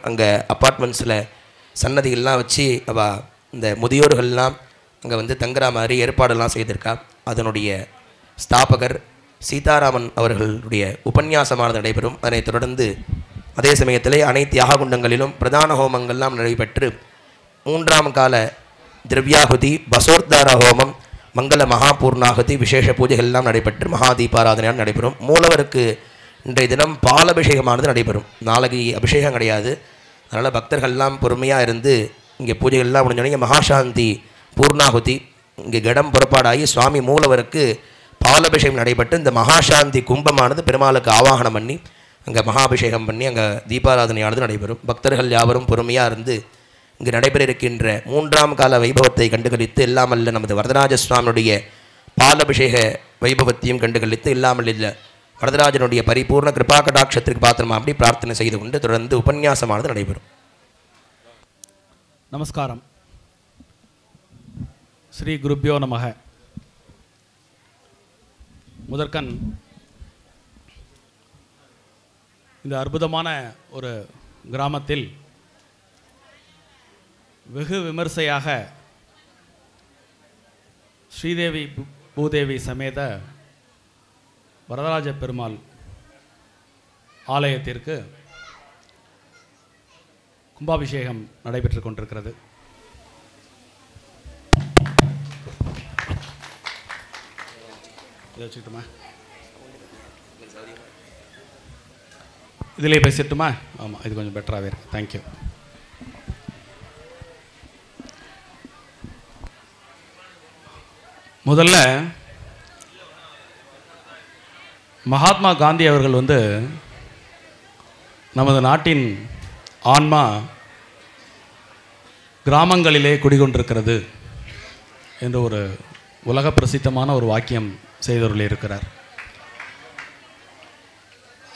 அங்கே அப்பார்ட்மெண்ட்ஸில் சன்னதிகள்லாம் வச்சு இந்த முதியோர்கள்லாம் அங்கே வந்து தங்குற மாதிரி ஏற்பாடெல்லாம் செய்திருக்கா. அதனுடைய ஸ்தாபகர் சீதாராமன் அவர்களுடைய உபன்யாசமானது நடைபெறும். அதனைத் தொடர்ந்து அதே சமயத்திலே அனைத்து யாககுண்டங்களிலும் பிரதான ஹோமங்கள்லாம் நடைபெற்று 3ஆம் கால திரவியாகுதி, பசோர்தார ஹோமம், மங்கள மகாபூர்ணாகுதி, விசேஷ பூஜைகள்லாம் நடைபெற்று மகா தீபாராதனையாக நடைபெறும். மூலவருக்கு இன்றைய தினம் பாலபிஷேகமானது நடைபெறும். நாளைக்கு அபிஷேகம் கிடையாது. அதனால் பக்தர்கள்லாம் பொறுமையாக இருந்து இங்கே பூஜைகள்லாம் முடிஞ்சோடனே மகாசாந்தி பூர்ணாகுதி இங்கே கடம் புறப்பாடாகி சுவாமி மூலவருக்கு பாலபிஷேகம் நடைபெற்று இந்த மகாசாந்தி கும்பமானது பெருமாளுக்கு ஆவாகனம் பண்ணி அங்கே மகாபிஷேகம் பண்ணி அங்கே தீபாராதனையானது நடைபெறும். பக்தர்கள் யாவரும் பொறுமையாக இருந்து இங்கு நடைபெற இருக்கின்ற 3ஆம் கால வைபவத்தை கண்டுகளித்து இல்லாமல் நமது வரதராஜ சுவாமியுடைய பாலபிஷேக வைபவத்தையும் கண்டுகளித்து இல்லாமல் இல்லை வரதராஜனுடைய பரிபூர்ண கிருபா கடாட்சத்திற்கு பாத்திரமா அப்படி பிரார்த்தனை செய்து கொண்டு தொடர்ந்து உபன்யாசமானது நடைபெறும். நமஸ்காரம். ஸ்ரீ குருப்யோ நமக. முதற்கண் இந்த அற்புதமான ஒரு கிராமத்தில் வெகு விமர்சையாக ஸ்ரீதேவி பூதேவி சமேத வரதராஜ பெருமாள் ஆலயத்திற்கு கும்பாபிஷேகம் நடைபெற்று கொண்டிருக்கிறது. இதை வச்சுக்கிட்டுமா, இதிலே பேசிட்டுமா? ஆமாம், இது கொஞ்சம் பெட்டராகவே இருக்கு. தேங்க்யூ. முதல்ல மகாத்மா காந்தி அவர்கள் வந்து நமது நாட்டின் ஆன்மா கிராமங்களிலே குடிகொண்டிருக்கிறது என்று ஒரு உலக பிரசித்தமான ஒரு வாக்கியம் செய்தவர்கள் இருக்கிறார்.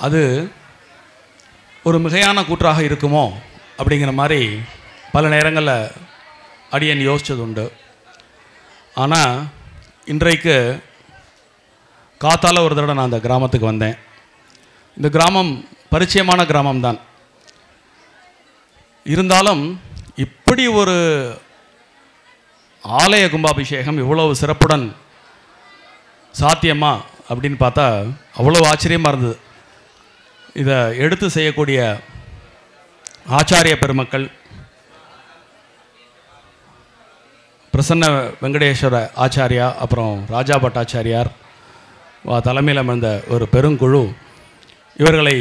அது ஒரு மிகையான கூற்றாக இருக்குமோ அப்படிங்கிற மாதிரி பல நேரங்களில் அடியேன் யோசித்தது உண்டு. ஆனால் இன்றைக்கு காத்தால ஒரு தடவை நான் அந்த கிராமத்துக்கு வந்தேன். இந்த கிராமம் பரிச்சயமான கிராமம்தான். இருந்தாலும் இப்படி ஒரு ஆலய கும்பாபிஷேகம் இவ்வளவு சிறப்புடன் சாத்தியமா அப்படின்னு பார்த்தா அவ்வளோ ஆச்சரியமாக இருந்தது. இதை எடுத்து செய்யக்கூடிய ஆச்சாரிய பெருமக்கள், பிரசன்ன வெங்கடேஸ்வர ஆச்சாரியா, அப்புறம் ராஜா பட்டாச்சாரியார் தலைமையில் அமர்ந்த ஒரு பெருங்குழு, இவர்களை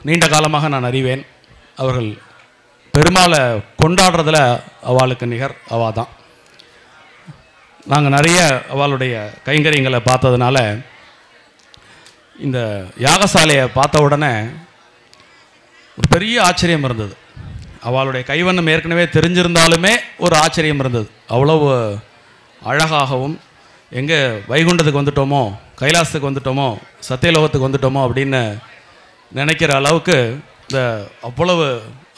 நீண்ட காலமாக நான் அறிவேன். அவர்கள் பெருமாளை கொண்டாடுறதில் அவளுக்கு நிகர் அவள் தான். நாங்கள் நிறைய அவளுடைய கைங்கரியங்களை பார்த்ததுனால இந்த யாகசாலையை பார்த்த உடனே ஒரு பெரிய ஆச்சரியம் இருந்தது. அவளுடைய கைவண்ணம் ஏற்கனவே தெரிஞ்சிருந்தாலுமே ஒரு ஆச்சரியம் இருந்தது. அவ்வளவு அழகாகவும், எங்கே வைகுண்டத்துக்கு வந்துட்டோமோ, கைலாசத்துக்கு வந்துட்டோமோ, சத்தியலோகத்துக்கு வந்துட்டோமோ அப்படின்னு நினைக்கிற அளவுக்கு இந்த அவ்வளவு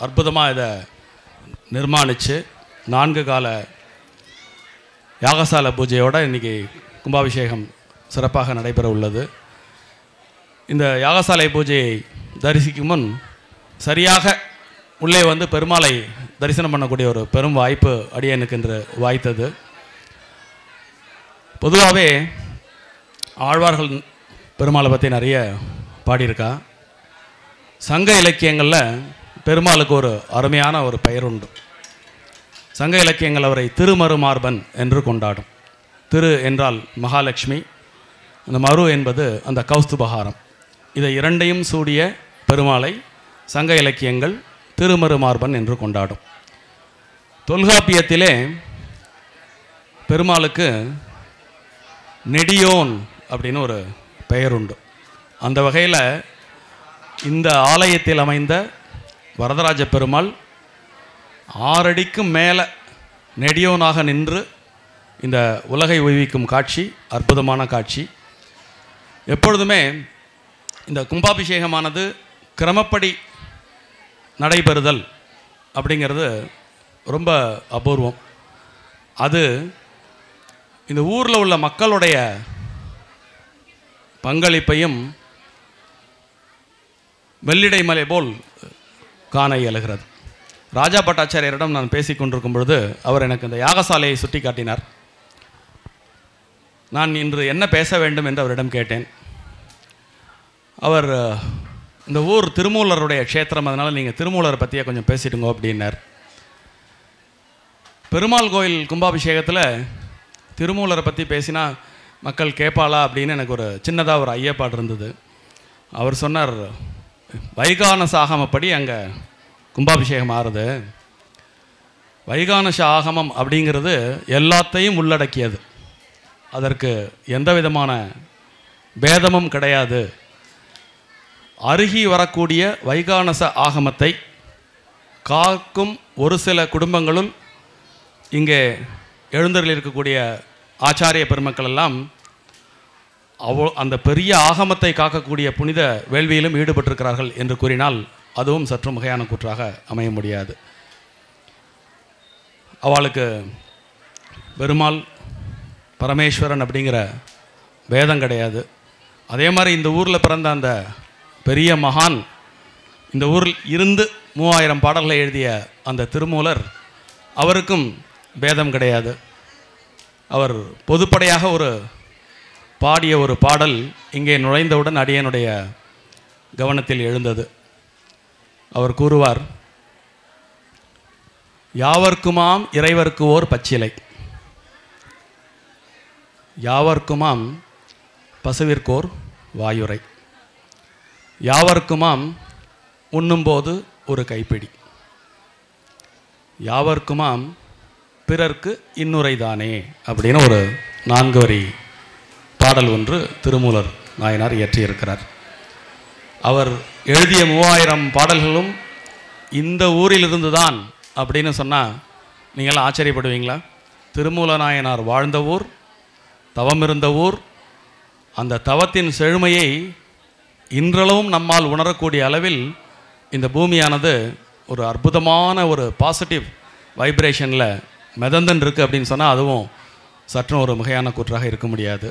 அற்புதமாக இதை நிர்மாணித்து 4 கால யாகசாலை பூஜையோடு இன்றைக்கி கும்பாபிஷேகம் சிறப்பாக நடைபெற உள்ளது. இந்த யாகசாலை பூஜையை தரிசிக்கும் முன் சரியாக உள்ளே வந்து பெருமாளை தரிசனம் பண்ணக்கூடிய ஒரு பெரும் வாய்ப்பு அடியனுக்கு என்று வாய்த்தது. பொதுவாகவே ஆழ்வார்கள் பெருமாளை பற்றி நிறைய பாடியிருக்கா. சங்க இலக்கியங்களில் பெருமாளுக்கு ஒரு அருமையான ஒரு பெயர் உண்டு. சங்க இலக்கியங்கள் அவரை திருமருமார்பன் என்று கொண்டாடும். திரு என்றால் மகாலட்சுமி, அந்த மரு என்பது அந்த கௌஸ்துபஹாரம். இதை இரண்டையும் சூடிய பெருமாளை சங்க இலக்கியங்கள் திருமருமார்பன் என்று கொண்டாடும். தொல்காப்பியத்திலே பெருமாளுக்கு நெடியோன் அப்படின்னு ஒரு பெயர் உண்டு. அந்த வகையில் இந்த ஆலயத்தில் அமைந்த வரதராஜ பெருமாள் 6 அடிக்கும் மேலே நெடியோனாக நின்று இந்த உலகை உய்விக்கும் காட்சி அற்புதமான காட்சி. எப்பொழுதுமே இந்த கும்பாபிஷேகமானது கிரமப்படி நடைபெறுதல் அப்படிங்கிறது ரொம்ப அபூர்வம். அது இந்த ஊரில் உள்ள மக்களுடைய பங்களிப்பையும் வெள்ளிடை மலை போல் காண இயலுகிறது. ராஜா பட்டாச்சாரியரிடம் நான் பேசி கொண்டிருக்கும் பொழுது அவர் எனக்கு இந்த யாகசாலையை சுட்டி காட்டினார். நான் இன்று என்ன பேச வேண்டும் என்று அவரிடம் கேட்டேன். அவர் இந்த ஊர் திருமூலருடைய க்ஷேத்திரம், அதனால் நீங்கள் திருமூலரை பற்றியே கொஞ்சம் பேசிடுங்க அப்படின்னார். பெருமாள் கோயில் கும்பாபிஷேகத்தில் திருமூலரை பற்றி பேசினா மக்கள் கேட்பாளா அப்படின்னு எனக்கு ஒரு சின்னதாக ஒரு ஐயப்பாடு இருந்தது. அவர் சொன்னார், வைகானச ஆகமப்படி அங்கே கும்பாபிஷேகம் ஆறுது. வைகானச ஆகமம் அப்படிங்கிறது எல்லாத்தையும் உள்ளடக்கியது, அதற்கு எந்த விதமான பேதமும் கிடையாது. அருகி வரக்கூடிய வைகானச ஆகமத்தை காக்கும் ஒரு சில குடும்பங்களுள் இங்கே எழுந்தருளில் இருக்கக்கூடிய ஆச்சாரிய பெருமக்கள் எல்லாம் அந்த பெரிய ஆகமத்தை காக்கக்கூடிய புனித வேள்வியிலும் ஈடுபட்டிருக்கிறார்கள் என்று கூறினால் அதுவும் சற்று மிகையான கூற்றாக அமைய முடியாது. அவளுக்கு பெருமாள் பரமேஸ்வரன் அப்படிங்கிற வேதம் கிடையாது. அதே மாதிரி இந்த ஊரில் பிறந்த அந்த பெரிய மகான், இந்த ஊரில் இருந்து 3000 பாடல்களை எழுதிய அந்த திருமூலர், அவருக்கும் பேதம் கிடையாது. அவர் பொதுப்படையாக ஒரு பாடிய ஒரு பாடல் இங்கே நுழைந்தவுடன் அடியனுடைய கவனத்தில் எழுந்தது. அவர் கூறுவார், யாவர்க்குமாம் இறைவர்க்கு ஓர் பச்சிலை, யாவர்க்குமாம் பசுவிற்கோர் வாயுரை, யாவர்க்குமாம் உண்ணும்போது ஒரு கைப்பிடி, யாவர்க்குமாம் பிறர்க்கு இன்னுரைதானே அப்படின்னு ஒரு 4 வரி பாடல் ஒன்று திருமூலர் நாயனார் இயற்றியிருக்கிறார். அவர் எழுதிய 3000 பாடல்களும் இந்த ஊரிலிருந்து தான் அப்படின்னு சொன்னால் நீங்களாம் ஆச்சரியப்படுவீங்களா? திருமூல நாயனார் வாழ்ந்த ஊர், தவம் இருந்த ஊர், அந்த தவத்தின் செழுமையை இன்றளவும் நம்மால் உணரக்கூடிய அளவில் இந்த பூமியானது ஒரு அற்புதமான ஒரு பாசிட்டிவ் வைப்ரேஷனில் மிதந்தன் இருக்குது அப்படின்னு சொன்னால் அதுவும் சற்றும் ஒரு மிகையான கூற்றாக இருக்க முடியாது.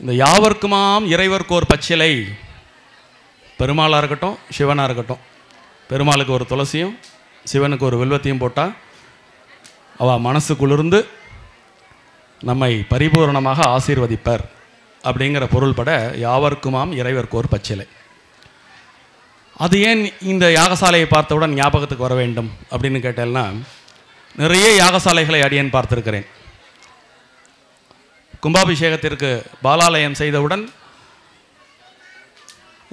இந்த யாவர்க்குமாம் இறைவர்க்கோர் பச்சிலை, பெருமாளாக இருக்கட்டும் சிவனாக இருக்கட்டும், பெருமாளுக்கு ஒரு துளசியும் சிவனுக்கு ஒரு வில்வத்தையும் போட்டால் அவள் மனசு குளிர்ந்து நம்மை பரிபூர்ணமாக ஆசீர்வதிப்பர் அப்படிங்கிற பொருள்பட யாவர்க்குமாம் இறைவர்க்கோர் பச்சிலை. அது ஏன் இந்த யாகசாலையை பார்த்தவுடன் ஞாபகத்துக்கு வர வேண்டும் அப்படின்னு கேட்டேன்னா, நிறைய யாகசாலைகளை அடியேன் பார்த்திருக்கிறேன். கும்பாபிஷேகத்திற்கு பாலாலயம் செய்தவுடன்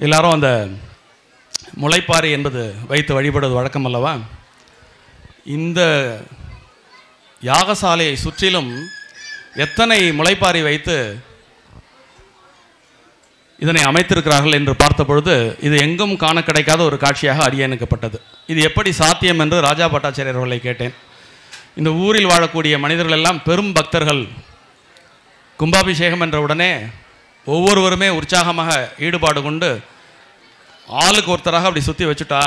எல்லாரும் அந்த முளைப்பாரி என்பது வைத்து வழிபடுவது வழக்கம் அல்லவா? இந்த யாகசாலையை சுற்றிலும் எத்தனை முளைப்பாரி வைத்து இதனை அமைத்திருக்கிறார்கள் என்று பார்த்த பொழுது இது எங்கும் காண கிடைக்காத ஒரு காட்சியாக அடியேனுக்கப்பட்டது. இது எப்படி சாத்தியம் என்று ராஜா பட்டாச்சாரியர் அவர்களை கேட்டேன். இந்த ஊரில் வாழக்கூடிய மனிதர்கள் எல்லாம் பெரும் பக்தர்கள். கும்பாபிஷேகம் என்ற உடனே ஒவ்வொருவருமே உற்சாகமாக ஈடுபாடு கொண்டு ஆளுக்கு ஒருத்தராக அப்படி சுற்றி வச்சுட்டா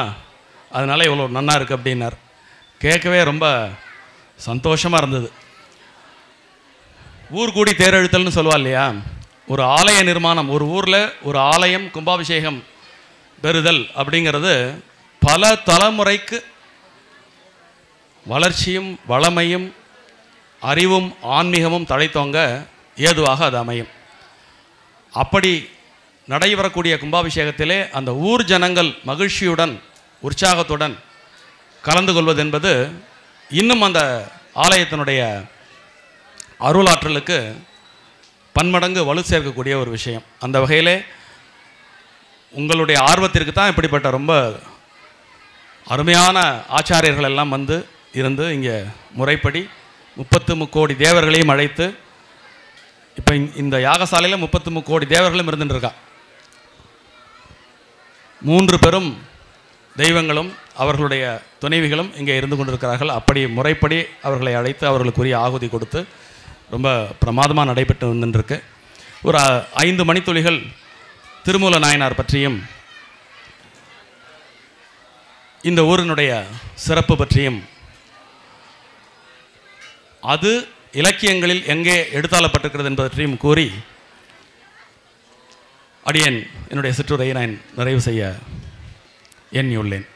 அதனால் இவ்வளோ நன்னா இருக்குது அப்படின்னார். கேட்கவே ரொம்ப சந்தோஷமாக இருந்தது. ஊர் கூடி தேரெழுத்தல்னு சொல்லுவா இல்லையா? ஒரு ஆலய நிர்மாணம், ஒரு ஊரில் ஒரு ஆலயம் கும்பாபிஷேகம் பெறுதல் அப்படிங்கிறது பல தலைமுறைக்கு வளர்ச்சியும் வளமையும் அறிவும் ஆன்மீகமும் தழைத்தோங்க ஏதுவாக அது அமையும். அப்படி நடைபெறக்கூடிய கும்பாபிஷேகத்திலே அந்த ஊர் ஜனங்கள் மகிழ்ச்சியுடன் உற்சாகத்துடன் கலந்து கொள்வது என்பது இன்னும் அந்த ஆலயத்தினுடைய அருளாற்றலுக்கு பன்மடங்கு வலு சேர்க்கக்கூடிய ஒரு விஷயம். அந்த வகையிலே உங்களுடைய ஆர்வத்திற்கு தான் இப்படிப்பட்ட ரொம்ப அருமையான ஆச்சாரியர்கள் எல்லாம் வந்து இருந்து இங்கே முறைப்படி 33 கோடி தேவர்களையும் அழைத்து, இப்போ இந்த யாகசாலையில் 33 கோடி தேவர்களும் இருந்துருக்கா. 3 பெரும் தெய்வங்களும் அவர்களுடைய துணைவிகளும் இங்கே இருந்து கொண்டிருக்கிறார்கள். அப்படி முறைப்படி அவர்களை அழைத்து அவர்களுக்குரிய ஆகுதி கொடுத்து ரொம்ப பிரமாதமாக நடைபெற்று வந்துருக்கு. ஒரு 5 மணித்துளிகள் திருமூல நாயனார் பற்றியும் இந்த ஊரினுடைய சிறப்பு பற்றியும் அது இலக்கியங்களில் எங்கே எடுத்தாளப்பட்டிருக்கிறது என்பது பற்றியும் கூறி அடியேன் என்னுடைய சிற்றுரையை நான் நிறைவு செய்ய எண்ணியுள்ளேன்.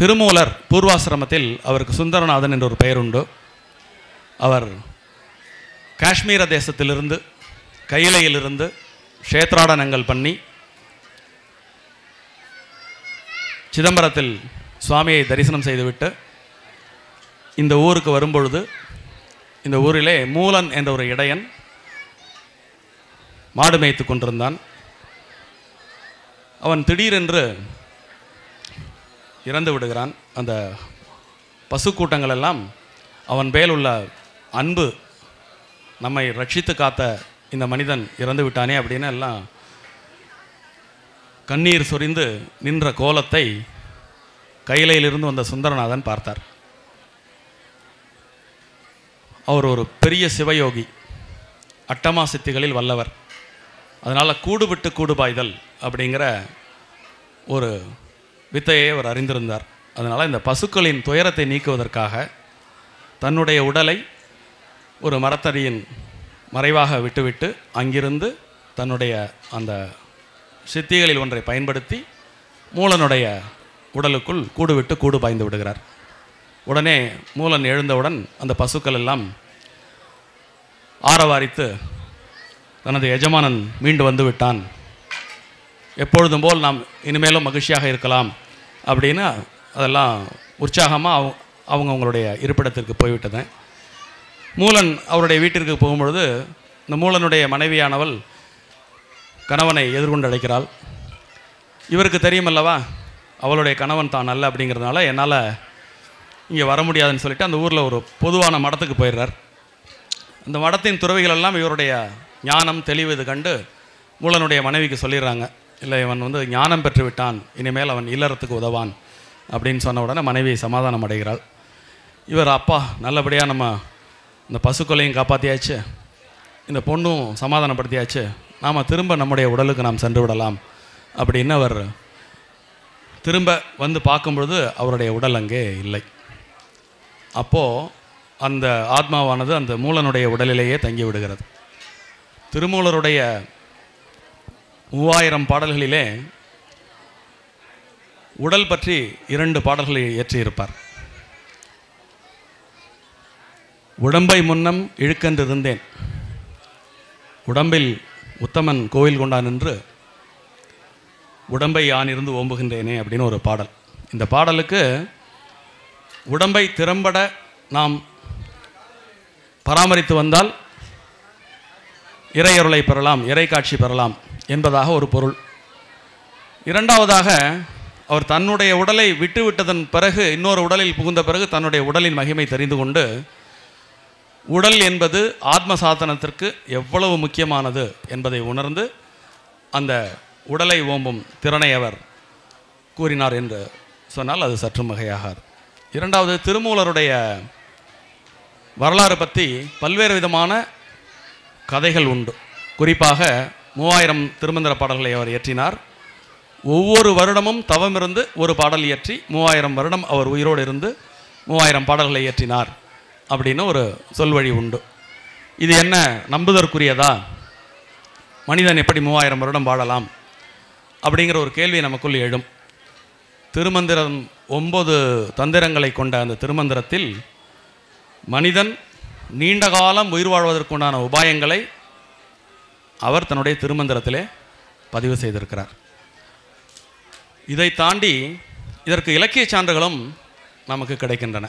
திருமூலர் பூர்வாசிரமத்தில் அவருக்கு சுந்தரநாதன் என்ற ஒரு பெயர் உண்டு. அவர் காஷ்மீர தேசத்திலிருந்து கையிலையிலிருந்து க்ஷேத்ராடனங்கள் பண்ணி சிதம்பரத்தில் சுவாமியை தரிசனம் செய்துவிட்டு இந்த ஊருக்கு வரும்பொழுது இந்த ஊரிலே மூலன் என்ற ஒரு இடையன் மாடு மேய்த்து கொண்டிருந்தான். அவன் திடீரென்று இறந்து விடுகிறான். அந்த பசு கூட்டங்கள் எல்லாம் அவன் மேல் உள்ள அன்பு, நம்மை ரட்சித்து காத்த இந்த மனிதன் இறந்து விட்டானே அப்படின்னு எல்லாம் கண்ணீர் சொரிந்து நின்ற கோலத்தை கையிலையிலிருந்து வந்த சுந்தரநாதன் பார்த்தார். அவர் ஒரு பெரிய சிவயோகி, அட்டமா சித்திகளில் வல்லவர். அதனால் கூடு விட்டு கூடு பாய்தல் அப்படிங்கிற ஒரு வித்தையை அவர் அறிந்திருந்தார். அதனால் இந்த பசுக்களின் துயரத்தை நீக்குவதற்காக தன்னுடைய உடலை ஒரு மரத்தடியின் மறைவாக விட்டுவிட்டு அங்கிருந்து தன்னுடைய அந்த சித்திகளில் ஒன்றை பயன்படுத்தி மூலனுடைய உடலுக்குள் கூடு விட்டு கூடு பாய்ந்து விடுகிறார். உடனே மூலன் எழுந்தவுடன் அந்த பசுக்கள் எல்லாம் ஆரவாரித்து தனது எஜமானன் மீண்டு வந்து விட்டான், எப்பொழுதும் போல் நாம் இனிமேலும் மகிழ்ச்சியாக இருக்கலாம் அப்படின்னு அதெல்லாம் உற்சாகமாக அவங்களுடைய இருப்பிடத்திற்கு போய்விட்டது. மூலன் அவருடைய வீட்டிற்கு போகும்பொழுது இந்த மூலனுடைய மனைவியானவள் கணவனை எதிர்கொண்டு அழைக்கிறாள். இவருக்கு தெரியுமல்லவா அவளுடைய கணவன் தான் அல்ல அப்படிங்கிறதுனால என்னால் இங்கே வர முடியாதுன்னு சொல்லிட்டு அந்த ஊரில் ஒரு பொதுவான மடத்துக்கு போயிடுறார். அந்த மடத்தின் துறவிகள் எல்லாம் இவருடைய ஞானம் தெளிவு இது கண்டு மூலனுடைய மனைவிக்கு சொல்லிடுறாங்க, இல்லை இவன் வந்து ஞானம் பெற்று விட்டான், இனிமேல் அவன் இல்லறத்துக்கு உதவான் அப்படின்னு சொன்ன உடனே மனைவி சமாதானம் அடைகிறாள். இவர் அப்பா நல்லபடியாக நம்ம இந்த பசுக்கொலையும் காப்பாற்றியாச்சு, இந்த பொண்ணும் சமாதானப்படுத்தியாச்சு, நாம் திரும்ப நம்முடைய உடலுக்கு நாம் சென்று விடலாம் அப்படின்னு அவர் திரும்ப வந்து பார்க்கும்பொழுது அவருடைய உடல் அங்கே இல்லை. அப்போது அந்த ஆத்மாவானது அந்த மூலனுடைய உடலிலேயே தங்கி விடுகிறது. திருமூலருடைய 3000 பாடல்களிலே உடல் பற்றி 2 பாடல்களை இயற்றியிருப்பார். உடம்பை முன்னம் இழுக்கென்றிருந்தேன், உடம்பில் உத்தமன் கோவில் கொண்டான் என்று உடம்பை யான் இருந்து ஓம்புகின்றேனே அப்படின்னு ஒரு பாடல். இந்த பாடலுக்கு உடம்பை திறம்பட நாம் பராமரித்து வந்தால் இறையருளை பெறலாம், இறை காட்சி பெறலாம் என்பதாக ஒரு பொருள். இரண்டாவதாக அவர் தன்னுடைய உடலை விட்டுவிட்டதன் பிறகு இன்னொரு உடலில் புகுந்த பிறகு தன்னுடைய உடலின் மகிமை தெரிந்து கொண்டு உடல் என்பது ஆத்ம சாதனத்திற்கு எவ்வளவு முக்கியமானது என்பதை உணர்ந்து அந்த உடலை ஓம்பும் திறனை அவர் கூறினார் என்று சொன்னால் அது சற்று மிகையாகாது. இரண்டாவது, திருமூலருடைய வரலாறு பற்றி பல்வேறு விதமான கதைகள் உண்டு. குறிப்பாக 3000 திருமந்திர பாடல்களை அவர் இயற்றினார். ஒவ்வொரு வருடமும் தவமிருந்து ஒரு பாடல் இயற்றி 3000 வருடம் அவர் உயிரோடு இருந்து 3000 பாடல்களை இயற்றினார் அப்படின்னு ஒரு சொல்வழி உண்டு. இது என்ன நம்புதற்குரியதா? மனிதன் எப்படி 3000 வருடம் வாழலாம் அப்படிங்கிற ஒரு கேள்வி நமக்குள் எழும். திருமந்திரம் 9 தந்திரங்களை கொண்ட அந்த திருமந்திரத்தில் மனிதன் நீண்ட காலம் உயிர் வாழ்வதற்குண்டான உபாயங்களை அவர் தன்னுடைய திருமந்திரத்திலே பதிவு செய்திருக்கிறார். இதை தாண்டி இதற்கு இலக்கிய சான்றுகளும் நமக்கு கிடைக்கின்றன.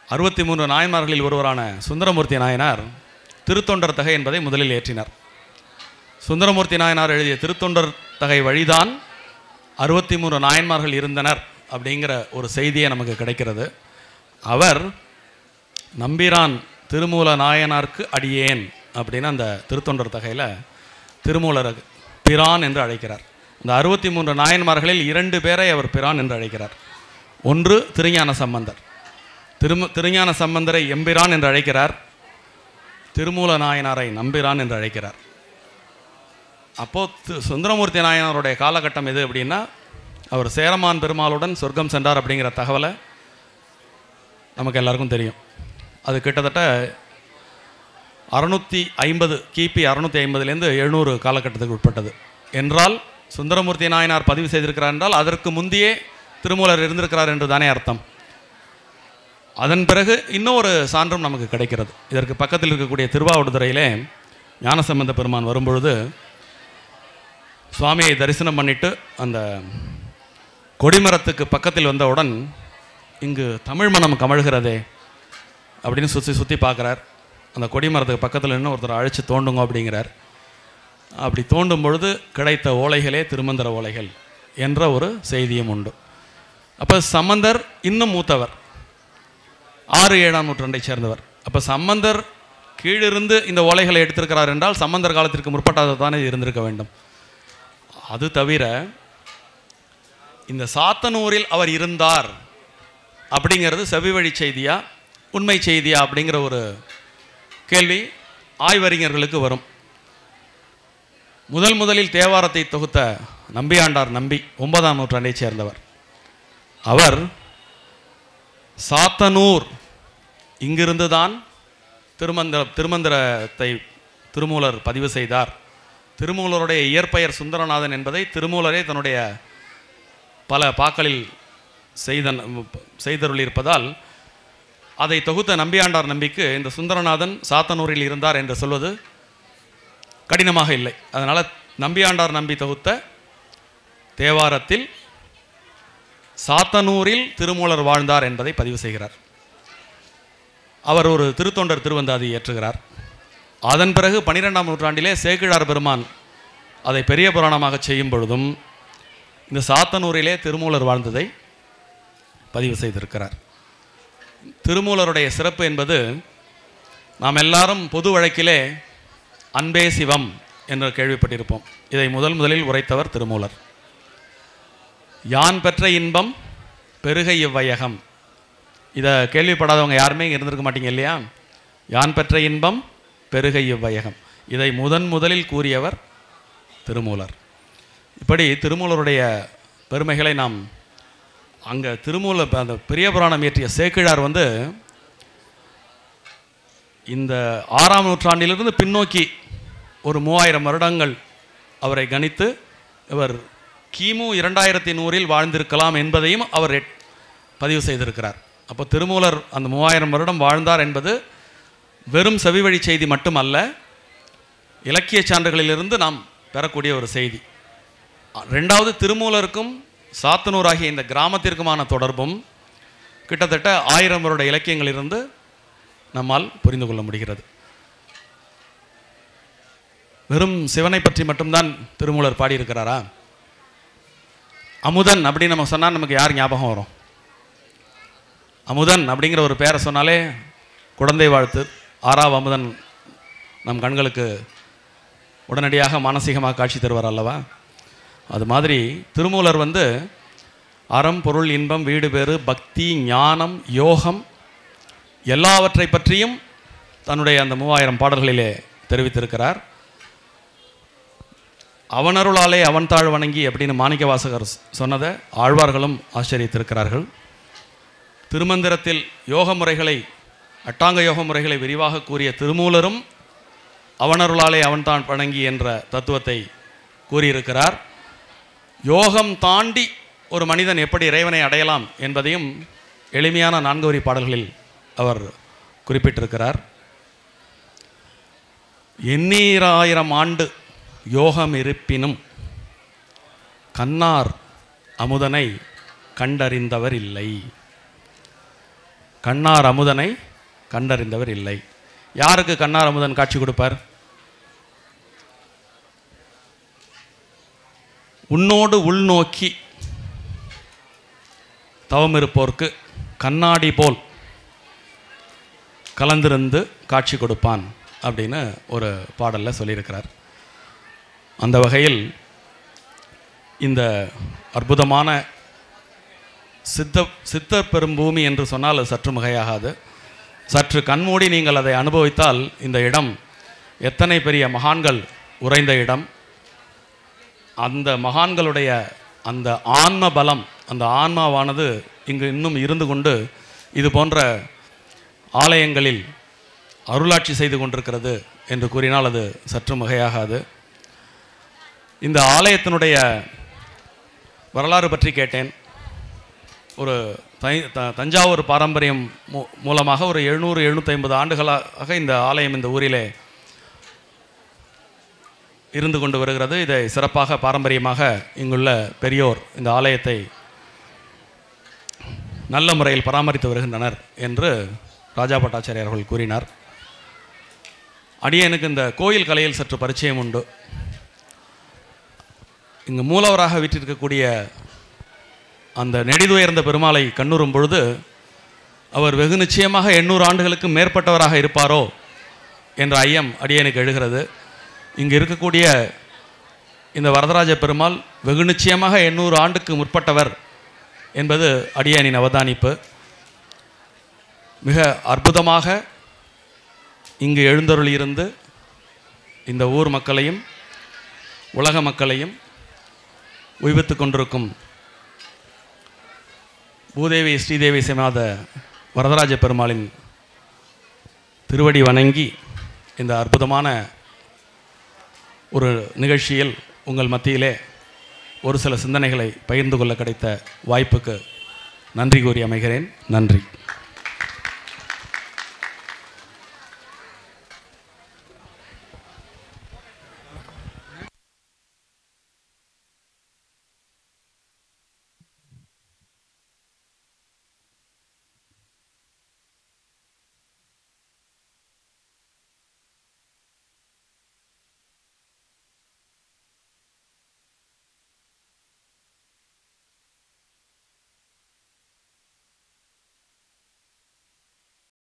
63 நாயன்மார்களில் ஒருவரான சுந்தரமூர்த்தி நாயனார் திருத்தொண்டர் தகை என்பதை முதலில் ஏற்றினார். சுந்தரமூர்த்தி நாயனார் எழுதிய திருத்தொண்டர் தகை வழிதான் 63 நாயன்மார்கள் இருந்தனர் அப்படிங்கிற ஒரு செய்தியை நமக்கு கிடைக்கிறது. அவர் நம்பிரான் திருமூல நாயனார்க்கு அடியேன் அப்படின்னு அந்த திருத்தொண்டர் தகையில் திருமூலர் பிரான் என்று அழைக்கிறார். இந்த 63 நாயன்மார்களில் 2 பேரை அவர் பிரான் என்று அழைக்கிறார். ஒன்று திருஞான சம்பந்தர். திருஞான சம்பந்தரை எம்பிரான் என்று அழைக்கிறார். திருமூல நாயனாரை நம்பிரான் என்று அழைக்கிறார். அப்போது சுந்தரமூர்த்தி நாயனாருடைய காலகட்டம் எது அப்படின்னா, அவர் சேரமான் பெருமாளுடன் சொர்க்கம் சென்றார் அப்படிங்கிற தகவலை நமக்கு எல்லாருக்கும் தெரியும். அது கிட்டத்தட்ட 650 கிபி 650லேருந்து 700 காலகட்டத்துக்கு உட்பட்டது என்றால் சுந்தரமூர்த்தி நாயனார் பதிவு செய்திருக்கிறார் என்றால் அதற்கு முந்தையே திருமூலர் இருந்திருக்கிறார் என்று தானே அர்த்தம். அதன் பிறகு இன்னொரு சான்றும் நமக்கு கிடைக்கிறது. இதற்கு பக்கத்தில் இருக்கக்கூடிய திருவாவடுதுறையிலே ஞானசம்பந்த பெருமான் வரும்பொழுது சுவாமியை தரிசனம் பண்ணிட்டு அந்த கொடிமரத்துக்கு பக்கத்தில் வந்தவுடன் இங்கு தமிழ் மனம் கமழ்கிறதே அப்படின்னு சுற்றி பார்க்குறார். அந்த கொடிமரத்துக்கு பக்கத்தில் நின்று ஒருத்தர் அழைச்சி தோண்டுங்க அப்படிங்கிறார். அப்படி தோண்டும் பொழுது கிடைத்த ஓலைகளே திருமந்திர ஓலைகள் என்ற ஒரு செய்தியும் உண்டு. அப்போ சம்பந்தர் இன்னும் மூத்தவர், 6-7ஆம் நூற்றாண்டை சேர்ந்தவர். அப்போ சம்பந்தர் கீழிருந்து இந்த ஓலைகளை எடுத்திருக்கிறார் என்றால் சம்பந்தர் காலத்திற்கு முற்பட்டது தானே இருந்திருக்க வேண்டும். அது தவிர இந்த சாத்தனூரில் அவர் இருந்தார் அப்படிங்கிறது செவி வழி செய்தியா உண்மை செய்தியா அப்படிங்கிற ஒரு கேள்வி ஆய்வறிஞர்களுக்கு வரும். முதலில் தேவாரத்தை தொகுத்த நம்பியாண்டார் நம்பி 9ஆம் நூற்றாண்டை சேர்ந்தவர். அவர் சாத்தனூர் இங்கிருந்து தான் திருமந்திரத்தை திருமூலர் பதிவு செய்தார். திருமூலருடைய இயற்பெயர் சுந்தரநாதன் என்பதை திருமூலரே தன்னுடைய பல பாக்களில் செய்தருளியிருப்பதால் அதை தொகுத்த நம்பியாண்டார் நம்பிக்கு இந்த சுந்தரநாதன் சாத்தனூரில் இருந்தார் என்று சொல்வது கடினமாக இல்லை. அதனால் நம்பியாண்டார் நம்பி தொகுத்த தேவாரத்தில் சாத்தனூரில் திருமூலர் வாழ்ந்தார் என்பதை பதிவு செய்கிறார். அவர் ஒரு திருத்தொண்டர் திருவந்தாதி ஏற்றுகிறார். அதன் பிறகு 12ஆம் நூற்றாண்டிலே சேக்கிழார் பெருமான் அதை பெரிய புராணமாக செய்யும் பொழுதும் இந்த சாத்தனூரிலே திருமூலர் வாழ்ந்ததை பதிவு செய்திருக்கிறார். திருமூலருடைய சிறப்பு என்பது நாம் எல்லாரும் பொது வழக்கிலே அன்பே சிவம் என்று கேள்விப்பட்டிருப்போம். இதை முதலில் உரைத்தவர் திருமூலர். யான் பெற்ற இன்பம் பெருகை இவ்வையகம். இதை கேள்விப்படாதவங்க யாருமே இங்கே இருந்திருக்க மாட்டீங்க இல்லையா? யான் பெற்ற இன்பம் பெருகை இவ்வையகம், இதை முதலில் கூறியவர் திருமூலர். இப்படி திருமூலருடைய பெருமைகளை நாம் அங்கே திருமூலர் அந்த பெரிய புராணம் இயற்றிய சேக்கிழார் இந்த 6ஆம் நூற்றாண்டிலிருந்து பின்னோக்கி ஒரு 3000 வருடங்கள் அவரை கணித்து இவர் கிமு 2100 வாழ்ந்திருக்கலாம் என்பதையும் அவர் பதிவு செய்திருக்கிறார். அப்போ திருமூலர் அந்த 3000 வருடம் வாழ்ந்தார் என்பது வெறும் செவிவழி செய்தி மட்டுமல்ல, இலக்கிய சான்றுகளிலிருந்து நாம் பெறக்கூடிய ஒரு செய்தி. 2வது, திருமூலருக்கும் சாத்தனூர் ஆகிய இந்த கிராமத்திற்குமான தொடர்பும் கிட்டத்தட்ட 1000 வருட இலக்கியங்களிலிருந்து நம்மால் புரிந்து கொள்ள முடிகிறது. வெறும் சிவனை பற்றி மட்டும்தான் திருமூலர் பாடியிருக்கிறாரா? அமுதன் அப்படின்னு நம்ம சொன்னால் நமக்கு யார் ஞாபகம் வரும்? அமுதன் அப்படிங்கிற ஒரு பேரை சொன்னாலே குழந்தை வாழ்த்து, 6ஆம் அமுதன் நம் கண்களுக்கு உடனடியாக மானசீகமாக காட்சி தருவார் அல்லவா? அது மாதிரி திருமூலர் அறம், பொருள், இன்பம், வீடு பேறு, பக்தி, ஞானம், யோகம் எல்லாவற்றை பற்றியும் தன்னுடைய அந்த 3000 பாடல்களிலே தெரிவித்திருக்கிறார். அவனருளாலே அவன் தாழ் வணங்கி அப்படின்னு மாணிக்க வாசகர் சொன்னதை ஆழ்வார்களும் ஆச்சரியத்திருக்கிறார்கள். திருமந்திரத்தில் யோக முறைகளை, அட்டாங்க யோக முறைகளை விரிவாக கூறிய திருமூலரும் அவனருளாலே அவன் தான் வணங்கி என்ற தத்துவத்தை கூறியிருக்கிறார். யோகம் தாண்டி ஒரு மனிதன் எப்படி இறைவனை அடையலாம் என்பதையும் எளிமையான 4 வரி பாடல்களில் அவர் குறிப்பிட்டிருக்கிறார். எண்ணீராயிரம் ஆண்டு யோகம் இருப்பினும் கண்ணார் அமுதனை கண்டறிந்தவர் இல்லை. கண்ணார் அமுதனை கண்டறிந்தவர் இல்லை. யாருக்கு கண்ணார் அமுதன் காட்சி கொடுப்பார்? உன்னோடு உள்நோக்கி தவம் இருப்போர்க்கு கண்ணாடி போல் கலந்திருந்து காட்சி கொடுப்பான் அப்படின்னு ஒரு பாடலில் சொல்லியிருக்கிறார். அந்த வகையில் இந்த அற்புதமான சித்தர் பெரும் பூமி என்று சொன்னால் அது சற்று மிகையாகாது. சற்று கண்மூடி நீங்கள் அதை அனுபவித்தால் இந்த இடம் எத்தனை பெரிய மகான்கள் உறைந்த இடம், அந்த மகான்களுடைய அந்த ஆன்ம பலம், அந்த ஆன்மாவானது இங்கு இன்னும் இருந்து கொண்டு இது போன்ற ஆலயங்களில் அருளாட்சி செய்து கொண்டிருக்கிறது என்று கூறினால் அது சற்று மிகையாகாது. இந்த ஆலயத்தினுடைய வரலாறு பற்றி கேட்டேன். ஒரு தஞ்சாவூர் பாரம்பரியம் மூலமாக ஒரு 700-750 ஆண்டுகளாக இந்த ஆலயம் இந்த ஊரிலே இருந்து கொண்டு வருகிறது. இதை சிறப்பாக பாரம்பரியமாக இங்குள்ள பெரியோர் இந்த ஆலயத்தை நல்ல முறையில் பராமரித்து வருகின்றனர் என்று ராஜா பட்டாச்சாரியார் அவர்கள் கூறினார். அடியேனுக்கு இந்த கோயில் கலையில் சற்று பரிச்சயம் உண்டு. இங்கு மூலவராக வீற்றிருக்கக்கூடிய அந்த நெடிதுயர்ந்த பெருமாளை கண்ணுறும் பொழுது அவர் வெகு நிச்சயமாக 800 ஆண்டுகளுக்கு மேற்பட்டவராக இருப்பாரோ என்ற ஐயம் அடியேனுக்கு எழுகிறது. இங்கு இருக்கக்கூடிய இந்த வரதராஜ பெருமாள் வெகு நிச்சயமாக 800 ஆண்டுக்கு முற்பட்டவர் என்பது அடியேனின் அவதானிப்பு. மிக அற்புதமாக இங்கு எழுந்தருளியிருந்து இந்த ஊர் மக்களையும் உலக மக்களையும் உய்வித்து கொண்டிருக்கும் பூதேவி ஸ்ரீதேவி சமாத வரதராஜ பெருமாளின் திருவடி வணங்கி இந்த அற்புதமான ஒரு நிகழ்ச்சியில் உங்கள் மத்தியிலே ஒரு சில சிந்தனைகளை பகிர்ந்து கொள்ள கிடைத்த வாய்ப்புக்கு நன்றி கூறி அமைகிறேன். நன்றி.